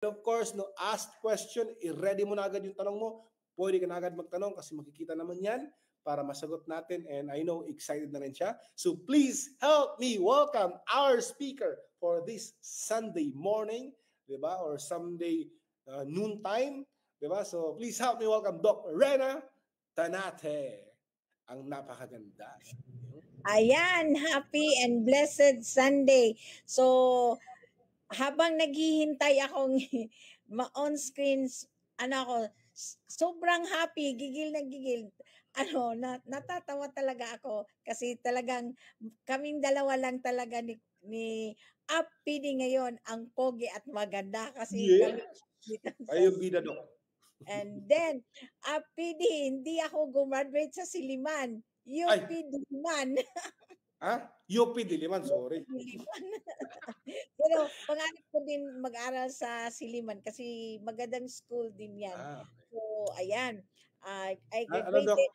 Of course, no, ask question, i-ready mo na agad yung tanong mo. Pwede ka na agad magtanong kasi makikita naman yan para masagot natin, and I know excited na rin siya. So please help me welcome our speaker for this Sunday morning, diba? Or Sunday noontime, diba? So please help me welcome Doc Rena Tanate. Ang napakaganda. Ayan, happy and blessed Sunday. So, habang naghihintay akong ma-on screen, sobrang happy, gigil na gigil. Natatawa talaga ako kasi talagang kaming dalawa lang talaga ni Up PD ngayon ang pogi at maganda kasi Yeah. kami dito Ayun, bida, Doc. And then, Up PD, hindi ako gumraduate sa Siliman. UP Diliman. UP Diliman, sorry. Pero pangarap ko din mag-aral sa Siliman kasi magandang school din yan. Okay. So, ayan. I Doc? graduated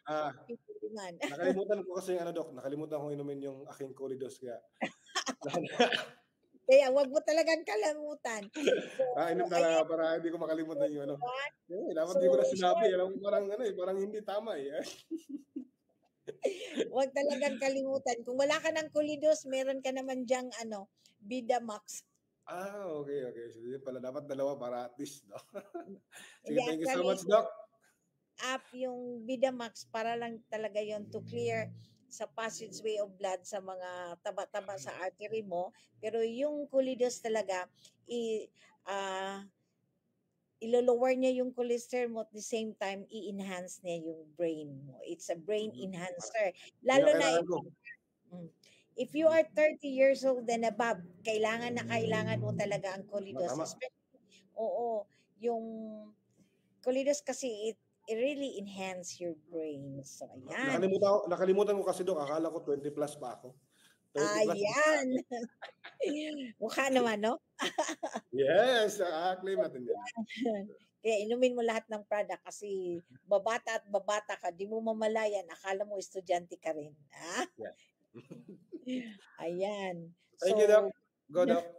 UP Diliman. Nakalimutan ko kasi Doc. Nakalimutan ko inumin yung aking Corridos kaya. Kaya wag mo talagang kalimutan. So, inom talaga para hindi ko makalimutan yung dapat hindi ko na sinabi. Parang hindi tama eh. Wag talagang kalimutan. Kung wala ka ng Colidos, meron ka naman diyang Vidamax. Okay. So yun pala, dapat dalawa para at least, no? Sige, thank you so much, Doc. Yung Vidamax para lang talaga yon to clear sa passageway of blood sa mga taba-taba sa artery mo. Pero yung Colidos talaga, ilo-lower niya yung cholesterol mo at the same time, i-enhance niya yung brain mo. It's a brain enhancer. Lalo na if you are 30 years old and above, kailangan mo talaga ang Colidos. Yung Colidos kasi it really enhance your brain. So, ayan. Nakalimutan ko kasi, Doc. Akala ko 20 plus pa ako. Ayan. Mukha naman, no? Yes, claim natin yan. Kaya inumin mo lahat ng product kasi babata ka, di mo mamalayan, akala mo estudyante ka rin. Ayan. Thank you, Doc. Go, Doc.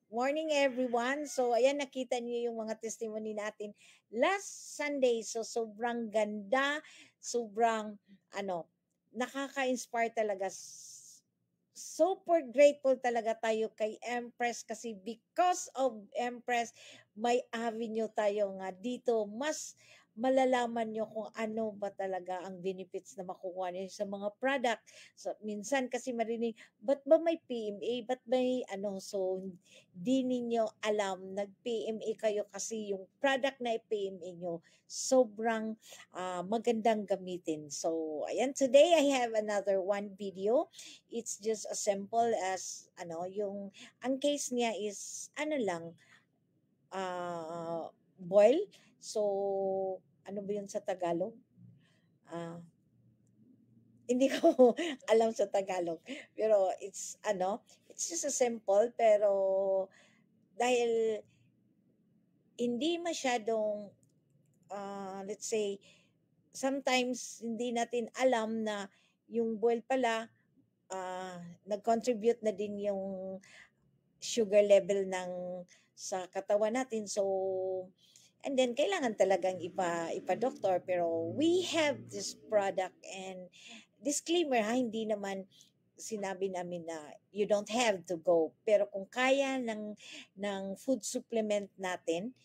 Morning, everyone. So, ayan, nakita niyo yung mga testimony natin last Sunday. So, sobrang ganda, sobrang, nakaka-inspire talaga. Super grateful talaga tayo kay Empress kasi because of Empress, may avenue tayo nga dito. Mas malalaman nyo kung ano ba talaga ang benefits na makukuha nyo sa mga product. So, minsan kasi marinig, ba't ba may PMA? Ba't may So, di ninyo alam, nag-PMA kayo kasi yung product na i-PMA nyo, sobrang magandang gamitin. So, ayan, today I have another one video. It's just as simple as, ang case niya is, boil. So, ano ba yun sa Tagalog? Hindi ko alam sa Tagalog. Pero it's just a simple, pero dahil hindi masyadong, let's say, sometimes hindi natin alam na yung boil pala, nag-contribute na din yung sugar level sa katawan natin. So, and then kailangan talagang ipa-doctor, pero we have this product, and disclaimer hindi naman sinabi namin na you don't have to go, pero kung kaya ng food supplement natin,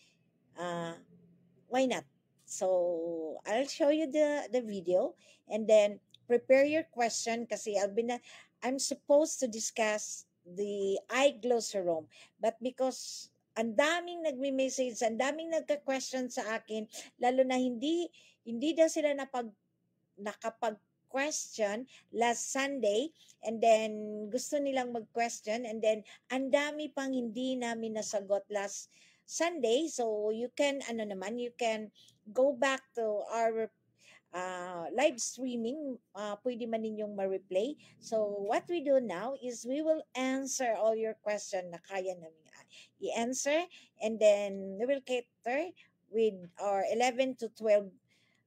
why not? So, I'll show you the video, and then prepare your question kasi I'm supposed to discuss the eye glow serum, but because ang daming nagme-message, ang daming nagka-question sa akin, lalo na hindi daw sila nakapag-question last Sunday, and then gusto nilang mag-question, and then ang dami pang hindi namin nasagot last Sunday. So you can you can go back to our live streaming, pwede man ninyong ma-replay. So, what we do now is we will answer all your question na kaya namin i-answer, and then we will cater with our 11 to 12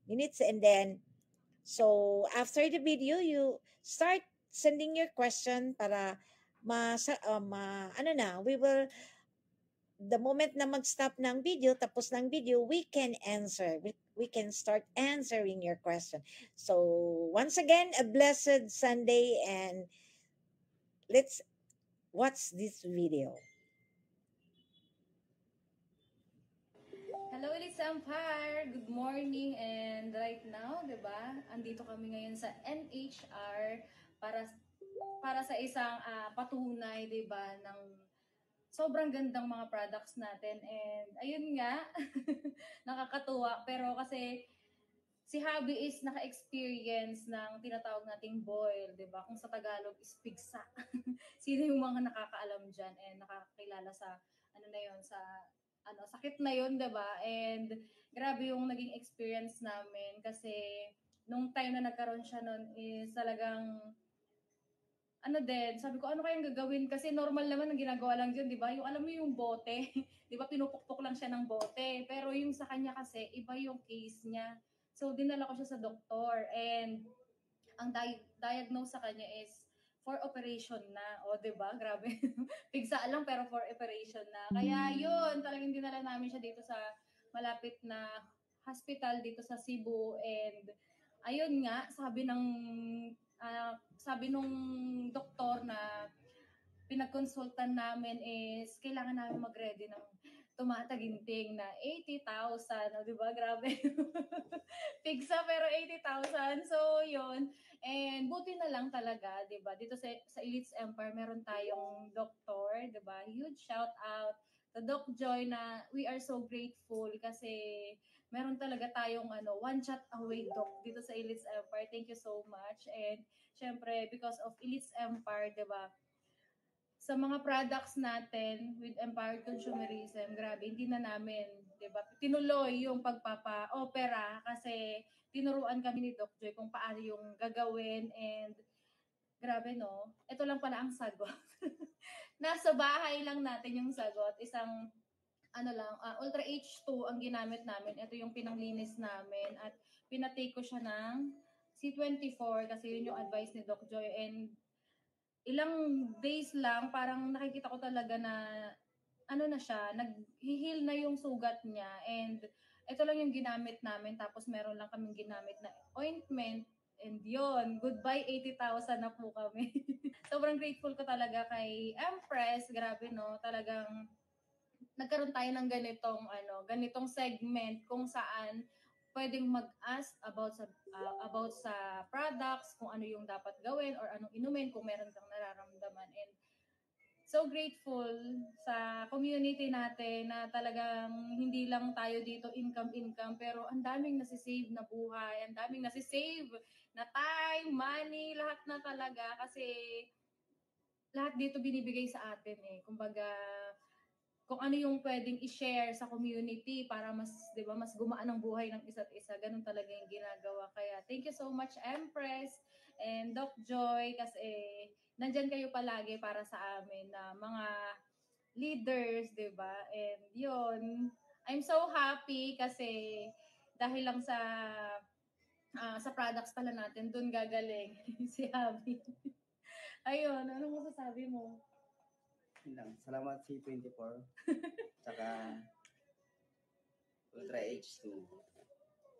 minutes, and then, so, after the video, you start sending your question para we will the moment na mag-stop ng video, tapos ng video, we can answer. We can start answering your question. So, once again, a blessed Sunday, and let's watch this video. Hello, Elite Empire! Good morning, and right now, di ba, andito kami ngayon sa NHR para sa isang patunay, di ba, ng sobrang gandang mga products natin. And ayun nga, nakakatuwa. Pero kasi si Habi is naka-experience ng tinatawag nating boil, di ba? Kung sa Tagalog is pigsa. Sino yung mga nakakaalam dyan and nakakakilala sa ano na yun, sa sakit na yun, 'di ba? And grabe yung naging experience namin kasi nung time na nagkaroon siya noon is talagang ano din, sabi ko ano kayang gagawin kasi normal naman ang ginagawa lang yun, 'di ba? Yung alam mo yung bote, 'di ba? Pinupukpok lang siya ng bote. Pero yung sa kanya kasi iba yung case niya. So dinala ko siya sa doktor and ang diagnose sa kanya is for operation na. O, 'di ba? Grabe. Pigsa lang pero for operation na. Kaya 'yun, talagang dinala namin siya dito sa malapit na hospital dito sa Cebu and ayun nga, sabi nung doktor na pinag-consultan namin is kailangan namin mag-ready ng tumataginting na 80,000. O, di ba? Grabe. Pigsa pero 80,000. So, yun. And buti na lang talaga, di ba? Dito sa Elites Empire, meron tayong doktor, di ba? Huge shout out to Doc Joy na we are so grateful kasi meron talaga tayong one shot away doc dito sa Elites Empire. Thank you so much. And syempre, because of Elites Empire, di ba? Sa mga products natin with empowered consumerism, grabe, hindi na namin, 'di ba? Tinuloy yung pagpapa-opera kasi tinuruan kami ni Doc Joy kung paano yung gagawin and grabe no. Ito lang pala ang sagot. Nasa bahay lang natin yung sagot. Isang Ultra H2 ang ginamit namin. Ito yung pinanglinis namin at pinatake ko siya ng C24 kasi yun yung advice ni Doc Joy and ilang days lang, parang nakikita ko talaga na ano na siya, nag-heal na yung sugat niya and ito lang yung ginamit namin tapos meron lang kaming ginamit na ointment and yon goodbye 80,000 na po kami. Sobrang grateful ko talaga kay Empress, grabe no, talagang nagkaroon tayo ng ganitong segment kung saan pwedeng mag-ask about sa products, kung ano yung dapat gawin or anong inumin kung meron kang nararamdaman. And so grateful sa community natin na talagang hindi lang tayo dito income pero ang daming nasisave na buhay, ang daming nasisave na time, money, lahat na talaga kasi lahat dito binibigay sa atin eh. Kumbaga, kung ano yung pwedeng i-share sa community para mas, 'di ba, mas gumaan ang buhay ng isa't isa. Ganun talaga yung ginagawa. Kaya thank you so much Empress and Doc Joy kasi nandyan kayo palagi para sa amin na mga leaders, 'di ba? And 'yun, I'm so happy kasi dahil lang sa products pala natin, dun gagaling si Abby. Ayun, anong masasabi mo? Yun lang. Salamat C24. Tsaka Ultra H2.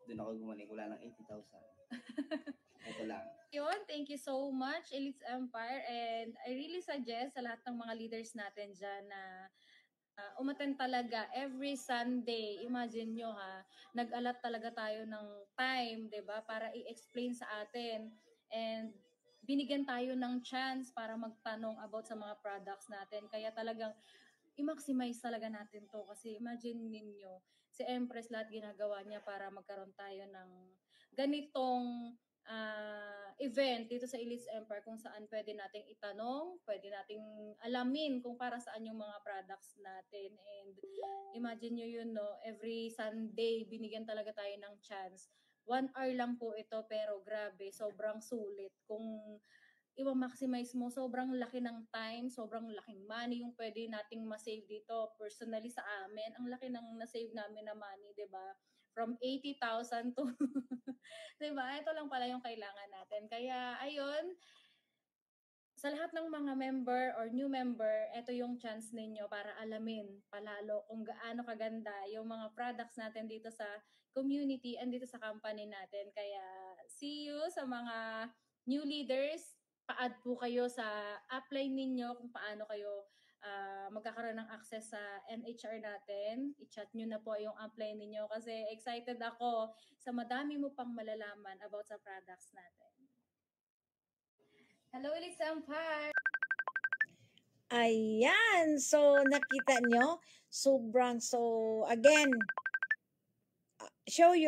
Doon ako gumaling. Wala ng 80,000. Ito lang. Yun, thank you so much, Elites Empire. And I really suggest sa lahat ng mga leaders natin dyan na umattend talaga every Sunday. Imagine nyo ha, nag-alat talaga tayo ng time, 'di ba, para i-explain sa atin. And binigyan tayo ng chance para magtanong about sa mga products natin. Kaya talagang i-maximize talaga natin to kasi imagine ninyo, si Empress lahat ginagawa niya para magkaroon tayo ng ganitong event dito sa Elites Empire kung saan pwede nating itanong, pwede nating alamin kung para saan yung mga products natin. And imagine nyo yun, no? Every Sunday, binigyan talaga tayo ng chance. 1 hour lang po ito, pero grabe, sobrang sulit. Kung i-maximize mo, sobrang laki ng time, sobrang laking money yung pwede nating ma-save dito. Personally sa amin, ang laki ng na-save namin na money, 'di ba? From 80,000 to 'di ba? Ito lang pala yung kailangan natin. Kaya ayun, sa lahat ng mga member or new member, ito yung chance ninyo para alamin palalo kung gaano kaganda yung mga products natin dito sa community and dito sa company natin. Kaya see you sa mga new leaders. Pa-add po kayo sa upline ninyo kung paano kayo magkakaroon ng access sa NHR natin. I-chat nyo na po yung upline ninyo kasi excited ako sa madami mo pang malalaman about sa products natin. Hello ulit sa Ampar! Ayan. So, nakita nyo? Sobrang, so, again, show